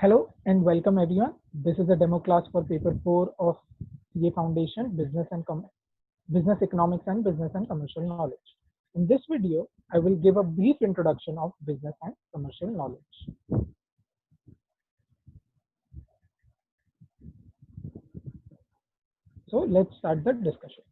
Hello and welcome everyone. This is a demo class for paper 4 of CA Foundation Business Economics and Business and Commercial Knowledge. In this video, I will give a brief introduction of business and commercial knowledge. So let's start the discussion.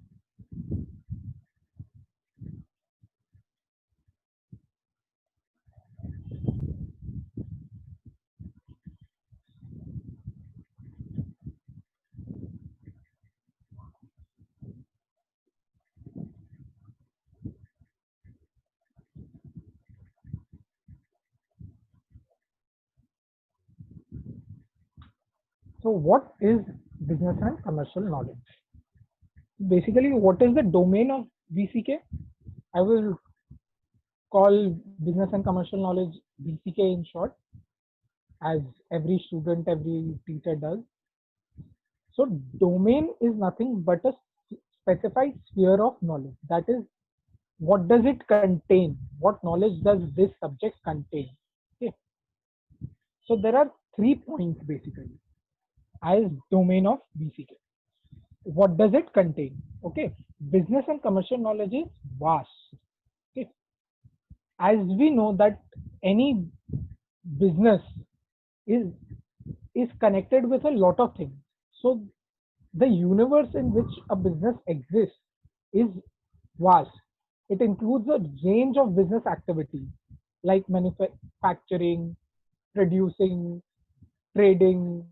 So what is business and commercial knowledge? Basically, what is the domain of BCK? I will call business and commercial knowledge BCK in short, as every student, every teacher does. So domain is nothing but a specified sphere of knowledge. That is, what does it contain? What knowledge does this subject contain? Okay. So there are 3 points basically as domain of BCK. What does it contain? Okay. Business and commercial knowledge is vast. Okay. As we know that any business is connected with a lot of things. So the universe in which a business exists is vast. It includes a range of business activities like manufacturing, producing, trading,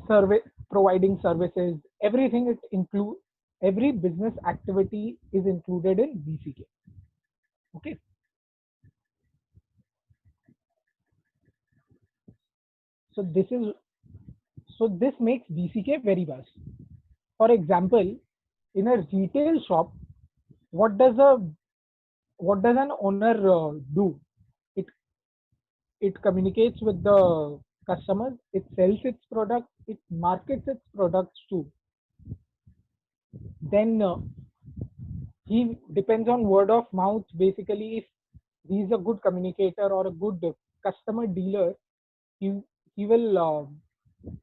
service, providing services. Everything it includes. Every business activity is included in BCK. Okay. So this makes BCK very vast. For example, in a retail shop, what does an owner do? It it communicates with the customers. It sells its product. It markets its products too. Then he depends on word of mouth. Basically, if he's a good communicator or a good customer dealer, he he will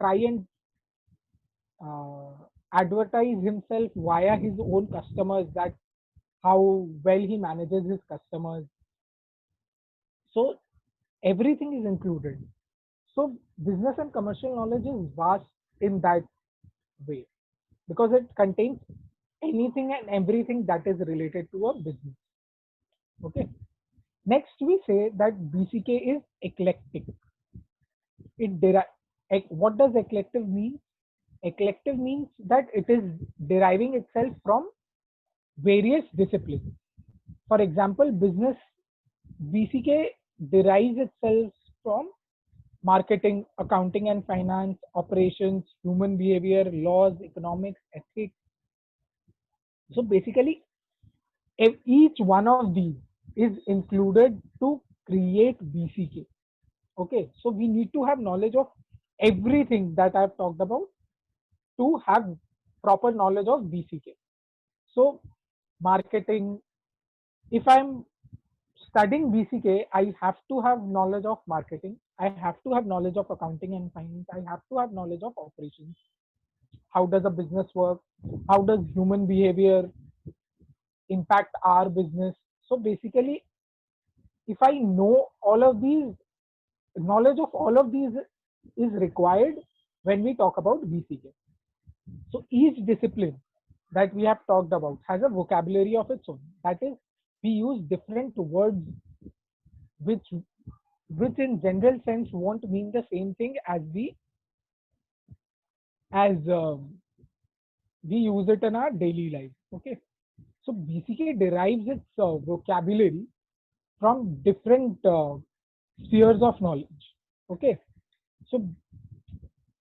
try and uh, advertise himself via his own customers, that how well he manages his customers. So everything is included. So business and commercial knowledge is vast in that way because it contains anything and everything that is related to a business. Okay. Next, we say that BCK is eclectic. What does eclectic mean? Eclectic means that it is deriving itself from various disciplines. For example, business BCK derives itself from marketing, accounting and finance, operations, human behavior, laws, economics, ethics. So basically, if each one of these is included to create BCK. Okay, so we need to have knowledge of everything that I've talked about to have proper knowledge of BCK. So marketing, if I'm studying BCK, I have to have knowledge of marketing. I have to have knowledge of accounting and finance. I have to have knowledge of operations. How does a business work? How does human behavior impact our business? So basically, if I know all of these, knowledge of all of these is required when we talk about BCK. So each discipline that we have talked about has a vocabulary of its own. That is, we use different words which in general sense won't mean the same thing as we use it in our daily life. Okay, so BCK derives its vocabulary from different spheres of knowledge. Okay, so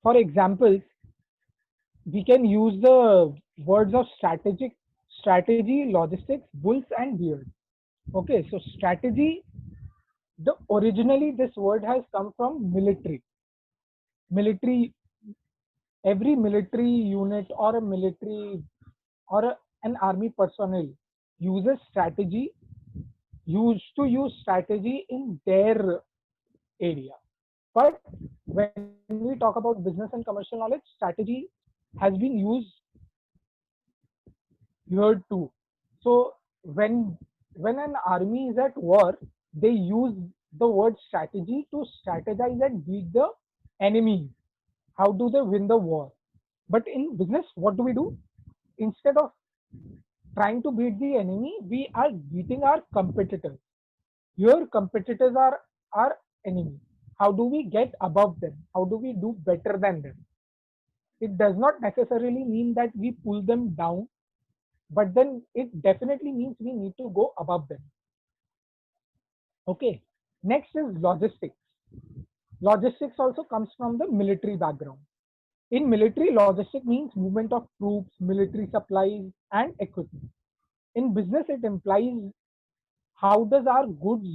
for example, we can use the words of strategy, logistics, bulls and bears. Okay, so strategy, the originally this word has come from military. Every military unit or a military or an army personnel uses strategy, used to use strategy in their area. But when we talk about business and commercial knowledge, strategy has been used here too. So when an army is at war, they use the word strategy to strategize and beat the enemy. How do they win the war? But in business, what do we do? Instead of trying to beat the enemy, we are beating our competitors. Your competitors are our enemy. How do we get above them? How do we do better than them? It does not necessarily mean that we pull them down, but then it definitely means we need to go above them. Okay. Next is logistics. Logistics also comes from the military background. In military, logistics means movement of troops, military supplies, and equipment. In business, it implies how does our goods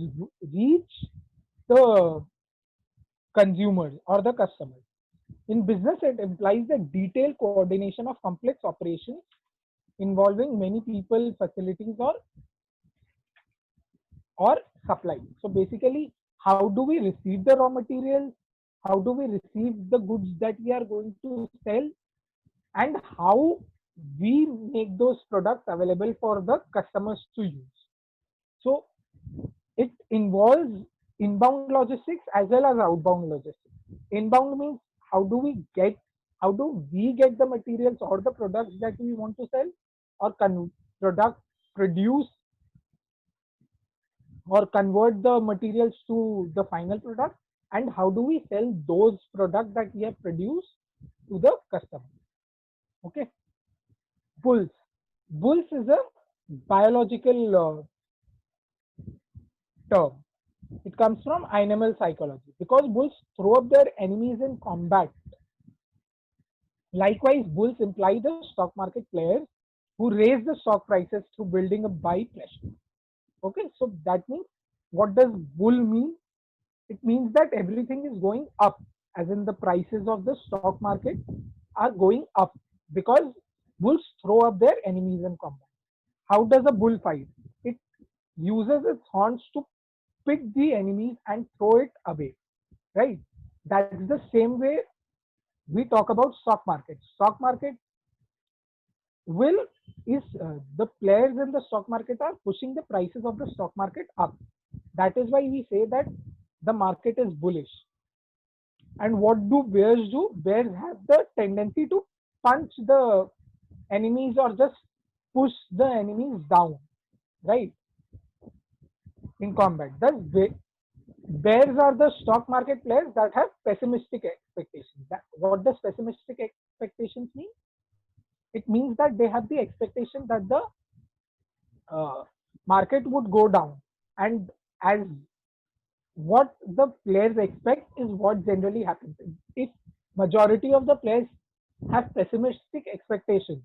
reach the consumers or the customers. In business, it implies the detailed coordination of complex operations involving many people, facilities, or supply. So basically, how do we receive the raw materials? How do we receive the goods that we are going to sell? And how we make those products available for the customers to use. So it involves inbound logistics as well as outbound logistics. Inbound means how do we get how do we get the materials or the products that we want to sell, or product produce or convert the materials to the final product, and how do we sell those products that we have produced to the customer. Okay. Bulls is a biological term. It comes from animal psychology because bulls throw up their enemies in combat. Likewise, bulls imply the stock market players who raise the stock prices through building a buy pressure. Okay, so that means, what does bull mean? It means that everything is going up, as in the prices of the stock market are going up because bulls throw up their enemies in combat. How does a bull fight? It uses its horns to pick the enemies and throw it away, right? That's the same way we talk about stock market. Stock market will is the players in the stock market are pushing the prices of the stock market up. That is why we say that the market is bullish. And what do bears do? Bears have the tendency to punch the enemies or just push the enemies down, right? In combat. Thus, bears are the stock market players that have pessimistic expectations. What does pessimistic expectations mean? It means that they have the expectation that the market would go down, and as what the players expect is what generally happens. If majority of the players have pessimistic expectations,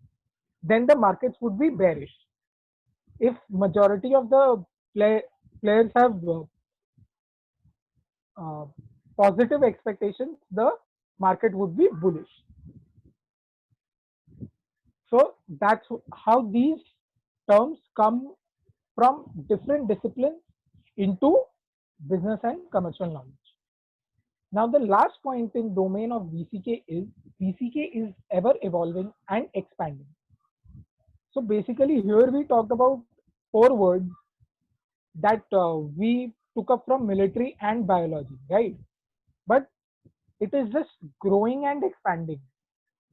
then the markets would be bearish. If majority of the players have uh, positive expectations, the market would be bullish. So that's how these terms come from different disciplines into business and commercial knowledge. Now, the last point in domain of VCK is ever evolving and expanding. So basically, here we talked about four words that we took up from military and biology, right? But it is just growing and expanding.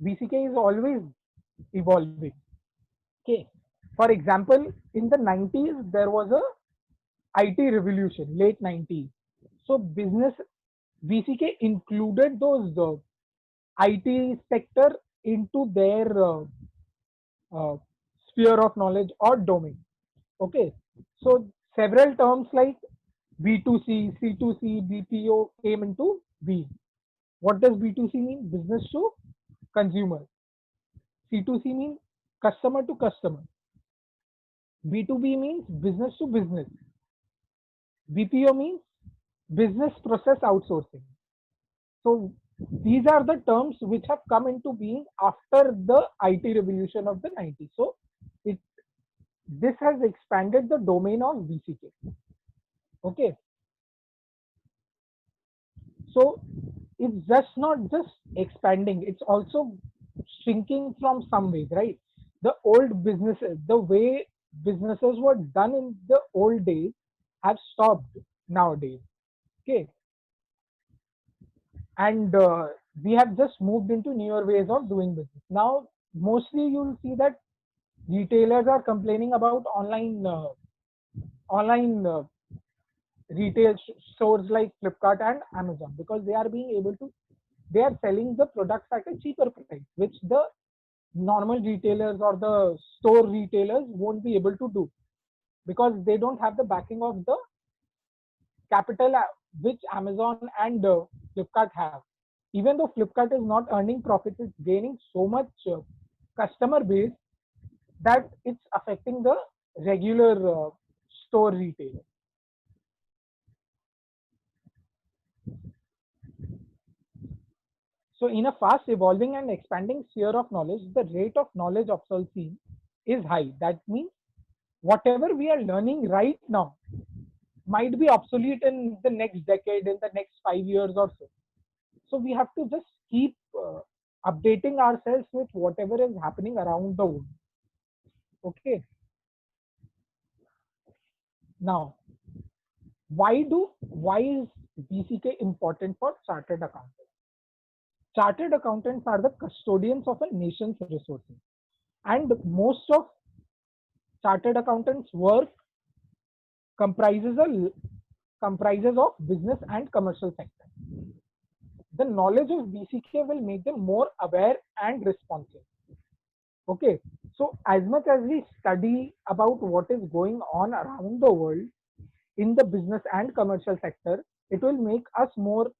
VCK is always evolving. Okay. For example, in the 90s, there was a IT revolution, late 90s. So business VCK included those IT sector into their uh, sphere of knowledge or domain. Okay. So several terms like B2C, C2C, BPO came into being. What does B2C mean? Business to consumer. C2C means customer to customer. B2B means business to business. BPO means business process outsourcing. So these are the terms which have come into being after the IT revolution of the 90s. So it this has expanded the domain of VCK. Okay. So it's just not just expanding, it's also shrinking from some ways, right? The old businesses, the way businesses were done in the old days have stopped nowadays. Okay. And we have just moved into newer ways of doing business. Now, mostly you'll see that retailers are complaining about online retail stores like Flipkart and Amazon, because they are selling the products at a cheaper price, which the normal retailers or the store retailers won't be able to do, because they don't have the backing of the capital which Amazon and Flipkart have. Even though Flipkart is not earning profits, it's gaining so much customer base that it's affecting the regular store retailer. So, in a fast evolving and expanding sphere of knowledge, the rate of knowledge obsolescence is high. That means whatever we are learning right now might be obsolete in the next decade, in the next 5 years or so. So, we have to just keep updating ourselves with whatever is happening around the world. Okay. Now, why is BCK important for chartered accountants? Chartered accountants are the custodians of a nation's resources, and most of chartered accountants work comprises a comprises of business and commercial sector. The knowledge of BCK will make them more aware and responsive. Okay, so as much as we study about what is going on around the world in the business and commercial sector, it will make us more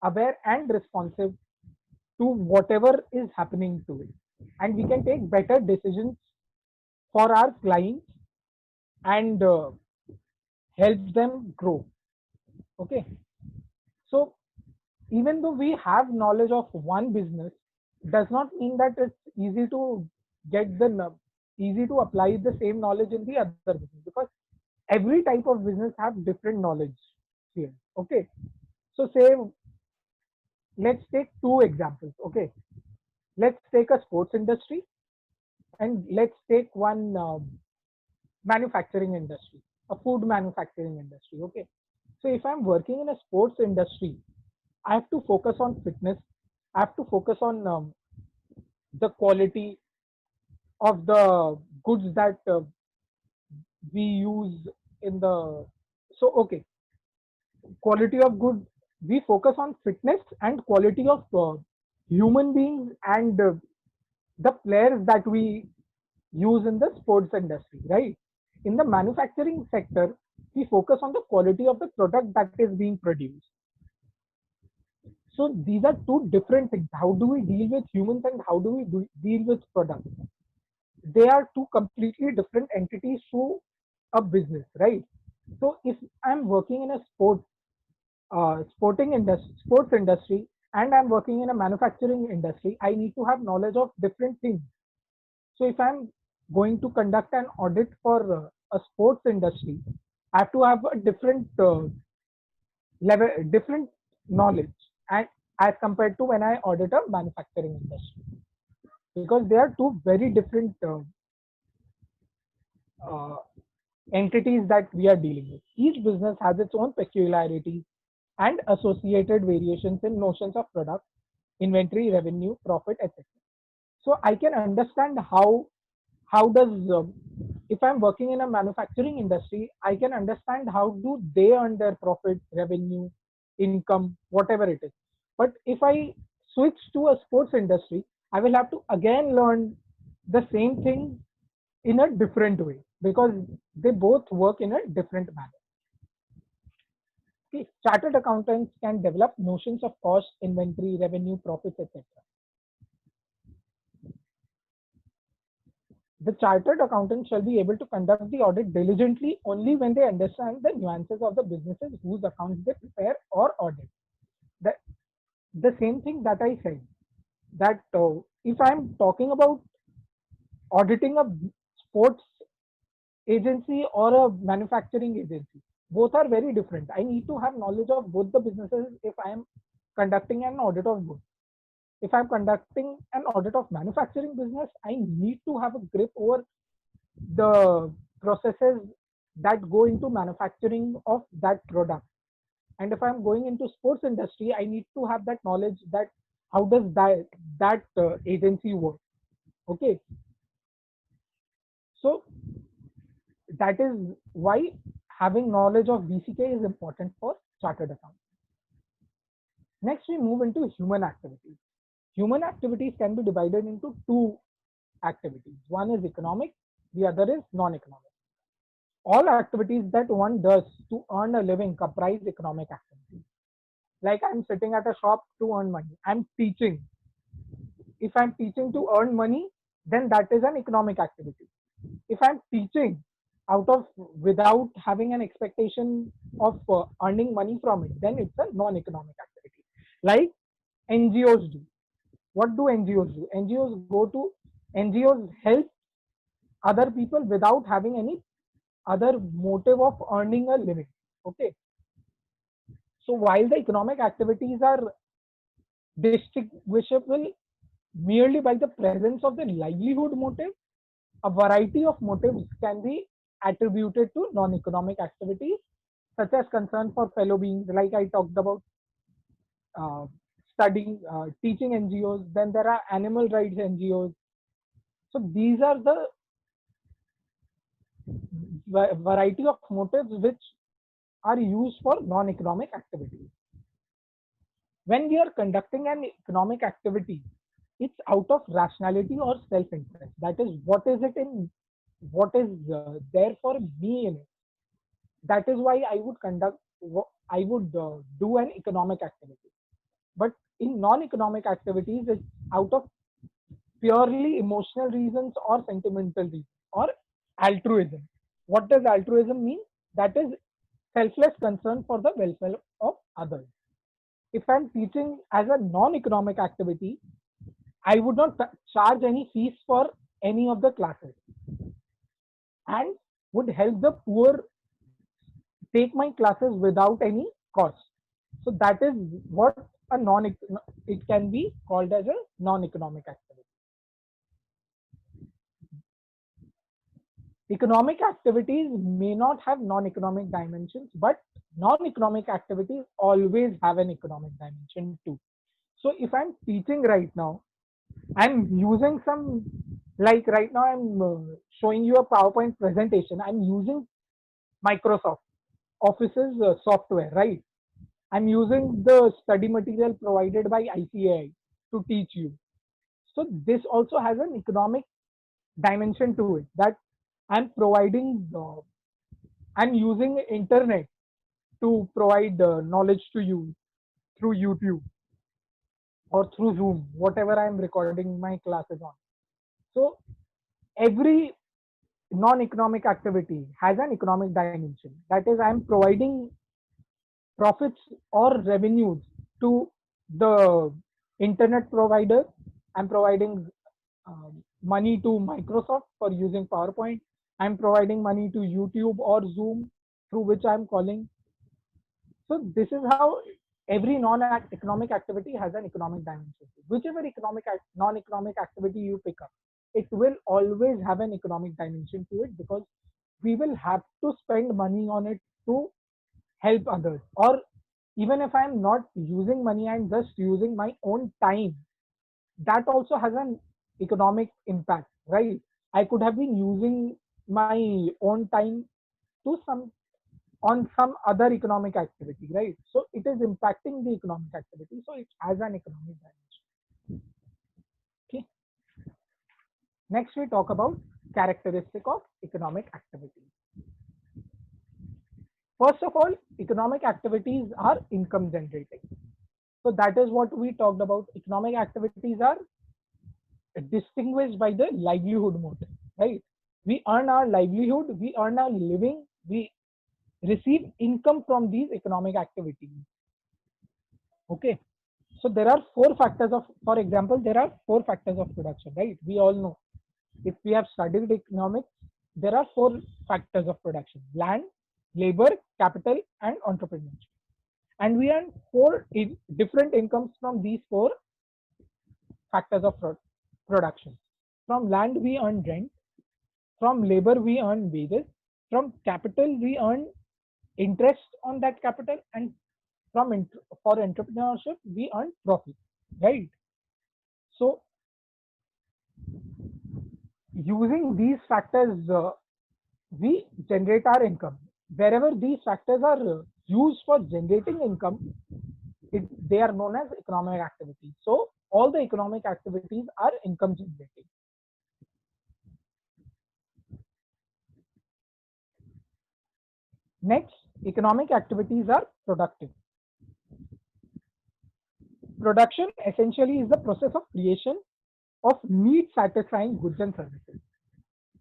aware and responsive to whatever is happening to it, and we can take better decisions for our clients and help them grow. Okay, so even though we have knowledge of one business, does not mean that it's easy to get easy to apply the same knowledge in the other business, because every type of business have different knowledge here. Okay, so say let's take two examples. Okay, let's take a sports industry and let's take one manufacturing industry, a food manufacturing industry. Okay, so if I'm working in a sports industry, I have to focus on fitness. I have to focus on the quality of the goods that we use in the. So, okay, quality of good. We focus on fitness and quality of human beings and the players that we use in the sports industry, right? In the manufacturing sector, we focus on the quality of the product that is being produced. So these are two different things. How do we deal with humans and how do we deal with products? They are two completely different entities to a business, right? So if I'm working in a sports industry, and I'm working in a manufacturing industry, I need to have knowledge of different things. So if I'm going to conduct an audit for a sports industry, I have to have a different level, different knowledge, and as compared to when I audit a manufacturing industry, because they are two very different uh, entities that we are dealing with. Each business has its own peculiarities and associated variations in notions of product, inventory, revenue, profit, etc. So I can understand how does if I'm working in a manufacturing industry, I can understand how do they earn their profit, revenue, income, whatever it is. But if I switch to a sports industry, I will have to again learn the same thing in a different way, because they both work in a different manner. Okay. Chartered accountants can develop notions of cost, inventory, revenue, profits, etc. The chartered accountant shall be able to conduct the audit diligently only when they understand the nuances of the businesses whose accounts they prepare or audit. The, the same thing that I said, that if I'm talking about auditing a sports agency or a manufacturing agency, both are very different. I need to have knowledge of both the businesses if I am conducting an audit of goods. If I'm conducting an audit of manufacturing business, I need to have a grip over the processes that go into manufacturing of that product. And if I'm going into sports industry, I need to have that knowledge that how does that agency work. Okay, so that is why having knowledge of BCK is important for chartered accountants. Next, we move into human activities. Human activities can be divided into two activities. One is economic, the other is non-economic. All activities that one does to earn a living comprise economic activities. Like I'm sitting at a shop to earn money. I'm teaching. If I'm teaching to earn money, then that is an economic activity. If I'm teaching out of without having an expectation of earning money from it, then it's a non-economic activity. Like NGOs do. What do NGOs do? NGOs help other people without having any other motive of earning a living. Okay. So while the economic activities are distinguishable merely by the presence of the livelihood motive, a variety of motives can be attributed to non-economic activities, such as concern for fellow beings, like I talked about, uh, teaching NGOs. Then there are animal rights NGOs. So these are the variety of motives which are used for non-economic activities. When we are conducting an economic activity, it's out of rationality or self-interest. That is, what is it in what is there for me in it. That is why I would do an economic activity. But in non-economic activities, it's out of purely emotional reasons or sentimental reasons or altruism. What does altruism mean? That is selfless concern for the welfare of others. If I'm teaching as a non-economic activity, I would not charge any fees for any of the classes and would help the poor take my classes without any cost. So that is what a non it can be called as a non-economic activity. Economic activities may not have non-economic dimensions, but non-economic activities always have an economic dimension too. So if I'm teaching right now, I'm using some, like right now I'm showing you a PowerPoint presentation. I'm using Microsoft Office's software, right? I'm using the study material provided by ICAI to teach you. So this also has an economic dimension to it, that I'm providing, I'm using internet to provide knowledge to you through YouTube or through Zoom, whatever I'm recording my classes on. So every non-economic activity has an economic dimension. That is, I'm providing profits or revenues to the internet provider. I'm providing money to Microsoft for using PowerPoint. I'm providing money to YouTube or Zoom through which I'm calling. So this is how every non-economic activity has an economic dimension. Whichever non-economic activity you pick up, it will always have an economic dimension to it, because we will have to spend money on it to help others. Or even if I'm not using money, I'm just using my own time, that also has an economic impact, right? I could have been using my own time to some on some other economic activity, right? So it is impacting the economic activity, so it has an economic dimension. Okay, next we talk about characteristic of economic activity. First of all, economic activities are income generating. So that is what we talked about. Economic activities are distinguished by the livelihood motive, right? We earn our livelihood, we earn our living, we receive income from these economic activities. Okay, so there are four factors of, for example, there are four factors of production, right? We all know, if we have studied economics, there are four factors of production: land, labor, capital, and entrepreneurship. and we earn different incomes from these four factors of production. From land we earn rent, from labor we earn wages, from capital we earn interest on that capital, and for entrepreneurship we earn profit, right? So using these factors, we generate our income. Wherever these factors are used for generating income, they are known as economic activities. So all the economic activities are income generating. Next, economic activities are productive. Production essentially is the process of creation of need satisfying goods and services.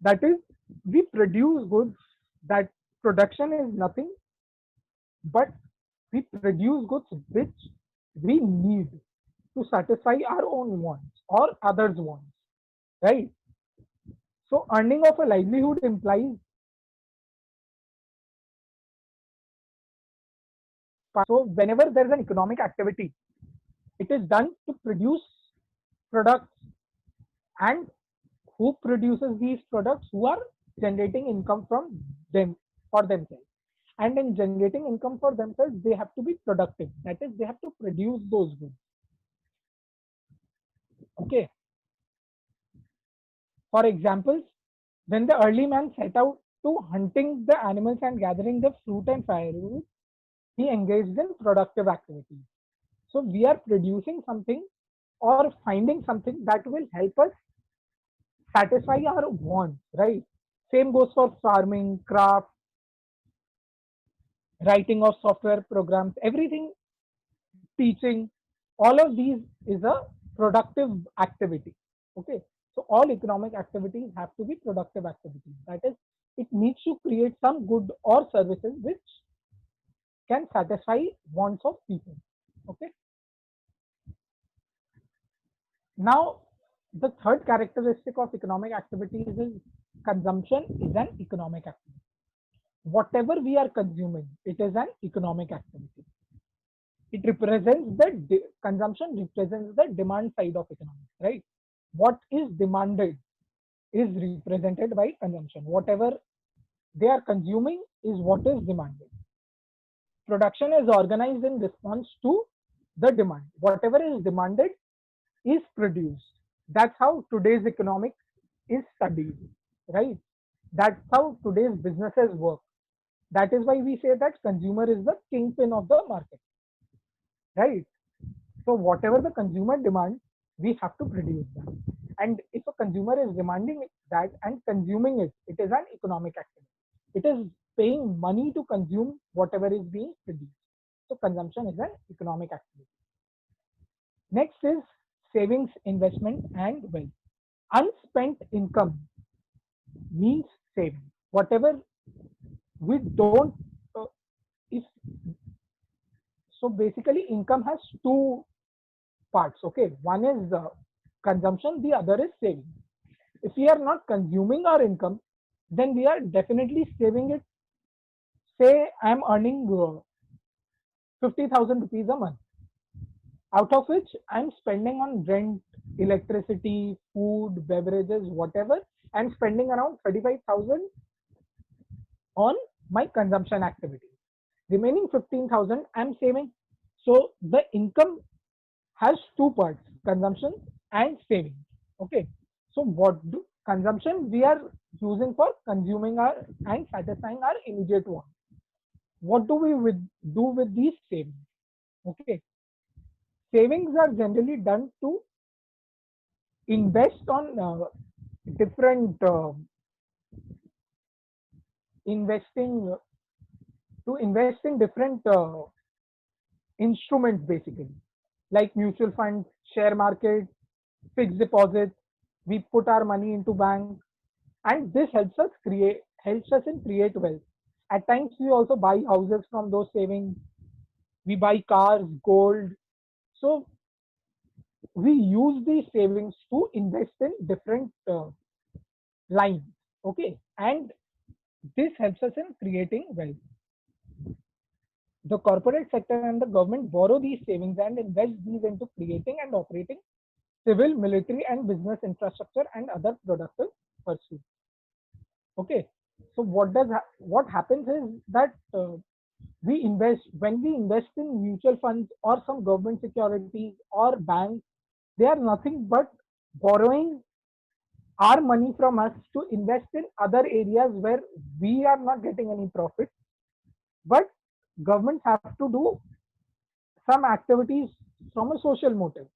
That is, we produce goods. That production is nothing but we produce goods which we need to satisfy our own wants or others' wants, right? So earning of a livelihood implies, so whenever there is an economic activity, it is done to produce products, and who produces these products? Who are generating income from them for themselves. And in generating income for themselves, they have to be productive. That is, they have to produce those goods. Okay. For example, when the early man set out to hunting the animals and gathering the fruit and firewood, he engaged in productive activities. So we are producing something or finding something that will help us satisfy our wants, right? Same goes for farming, craft, writing of software programs, everything, teaching, all of these is a productive activity. Okay. So all economic activities have to be productive activities. That is, it needs to create some good or services which can satisfy wants of people. Okay. Now, the third characteristic of economic activities is consumption is an economic activity. Whatever we are consuming, it is an economic activity. It represents consumption represents the demand side of economics, right? What is demanded is represented by consumption. Whatever they are consuming is what is demanded. Production is organized in response to the demand. Whatever is demanded is produced. That's how today's economics is studied, right? That's how today's businesses work. That is why we say that consumer is the kingpin of the market, right? So whatever the consumer demands, we have to produce that. And if a consumer is demanding that and consuming it, it is an economic activity. It is paying money to consume whatever is being produced. So consumption is an economic activity. Next is savings, investment, and wealth. Unspent income means saving. Whatever we don't, if so, basically, income has two parts. Okay, one is consumption, the other is saving. If we are not consuming our income, then we are definitely saving it. Say I'm earning 50,000 rupees a month, out of which I'm spending on rent, electricity, food, beverages, whatever. I'm spending around 35,000 on my consumption activity. Remaining 15,000 I'm saving. So the income has two parts, consumption and saving. Okay. So what do consumption we are using for consuming our and satisfying our immediate wants. What do we do with these savings? Okay. Savings are generally done to invest on different investing to invest in different instruments, basically like mutual funds, share market, fixed deposits. We put our money into bank, and this helps us in create wealth. At times, we also buy houses from those savings. We buy cars, gold. So we use these savings to invest in different lines. Okay, and this helps us in creating wealth. The corporate sector and the government borrow these savings and invest these into creating and operating civil, military, and business infrastructure and other productive pursuits. Okay, so what happens is that we invest when we invest in mutual funds or some government securities or banks, they are nothing but borrowing our money from us to invest in other areas where we are not getting any profit, but governments have to do some activities from a social motive.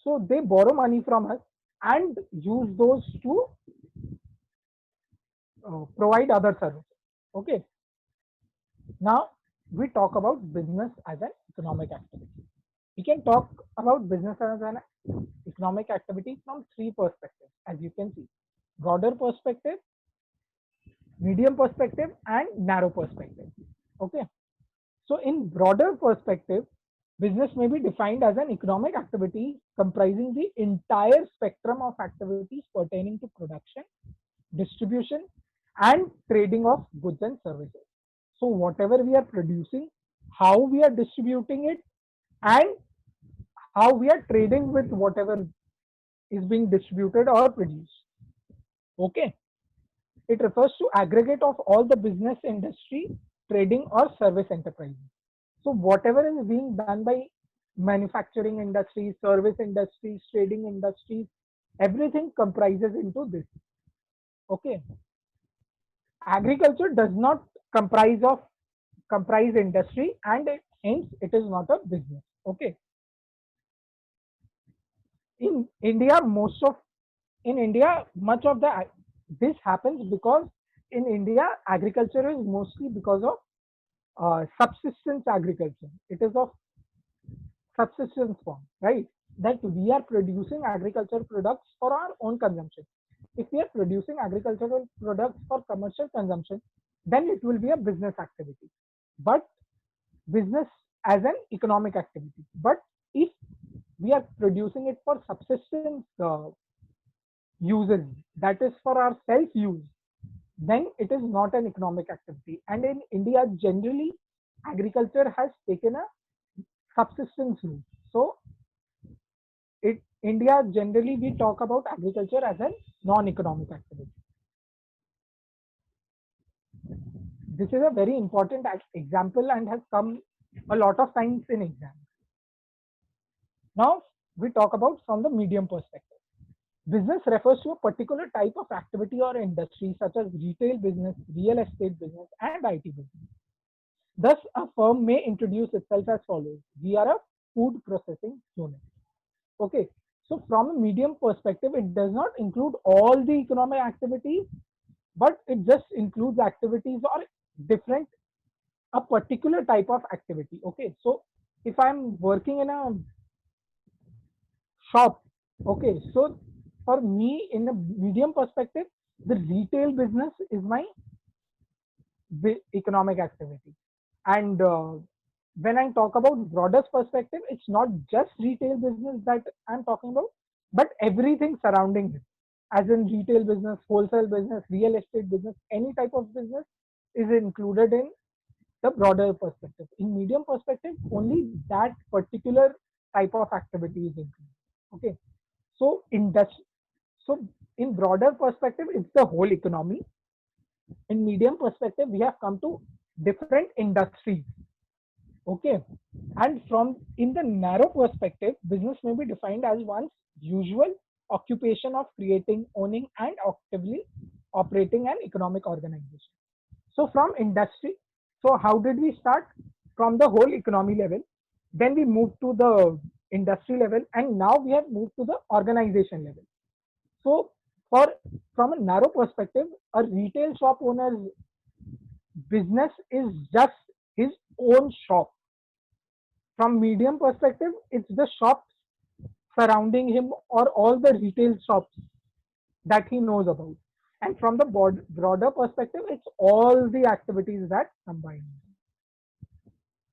So they borrow money from us and use those to provide other services. Okay. Now we talk about business as an economic activity. We can talk about business as an economic activity from three perspectives, as you can see: broader perspective, medium perspective, and narrow perspective. Okay. So in broader perspective, business may be defined as an economic activity comprising the entire spectrum of activities pertaining to production, distribution, and trading of goods and services. So whatever we are producing, how we are distributing it, and how we are trading with whatever is being distributed or produced. Okay. It refers to aggregate of all the business industry, trading or service enterprises. So whatever is being done by manufacturing industries, service industries, trading industries, everything comprises into this. Okay. Agriculture does not comprise industry, and hence it is not a business. Okay. In India, much of the this happens because in India, agriculture is mostly because of subsistence agriculture. It is of subsistence form, right? That we are producing agricultural products for our own consumption. If we are producing agricultural products for commercial consumption, then it will be a business activity. But business as an economic activity. But if we are producing it for subsistence uses, that is for our self use, then it is not an economic activity. And in India, generally, agriculture has taken a subsistence route. So, India generally we talk about agriculture as a non-economic activity. This is a very important example and has come a lot of times in exams. Now we talk about from the medium perspective. Business refers to a particular type of activity or industry such as retail business, real estate business, and IT business. Thus, a firm may introduce itself as follows: we are a food processing unit. Okay. So from a medium perspective, it does not include all the economic activities, but it just includes activities or different, a particular type of activity. Okay. So if I'm working in a shop, okay, so for me in the medium perspective, the retail business is my economic activity. And when I talk about broader perspective, it's not just retail business that I'm talking about, but everything surrounding it. As in retail business, wholesale business, real estate business, any type of business is included in the broader perspective. In medium perspective, only that particular type of activity is included. Okay. So so in broader perspective, it's the whole economy. In medium perspective, we have come to different industries. Okay. And from in the narrow perspective, business may be defined as one's usual occupation of creating, owning, and actively operating an economic organization. So from industry, so how did we start? From the whole economy level, then we moved to the industry level, and now we have moved to the organization level. So for from a narrow perspective, a retail shop owner's business is just his own shop. From medium perspective, it's the shops surrounding him or all the retail shops that he knows about. And from the broader perspective, it's all the activities that combine.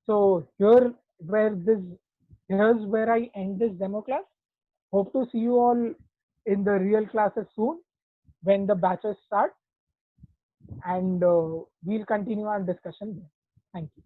So here's where I end this demo class. Hope to see you all in the real classes soon when the batches start, and we'll continue our discussion there. Thank you.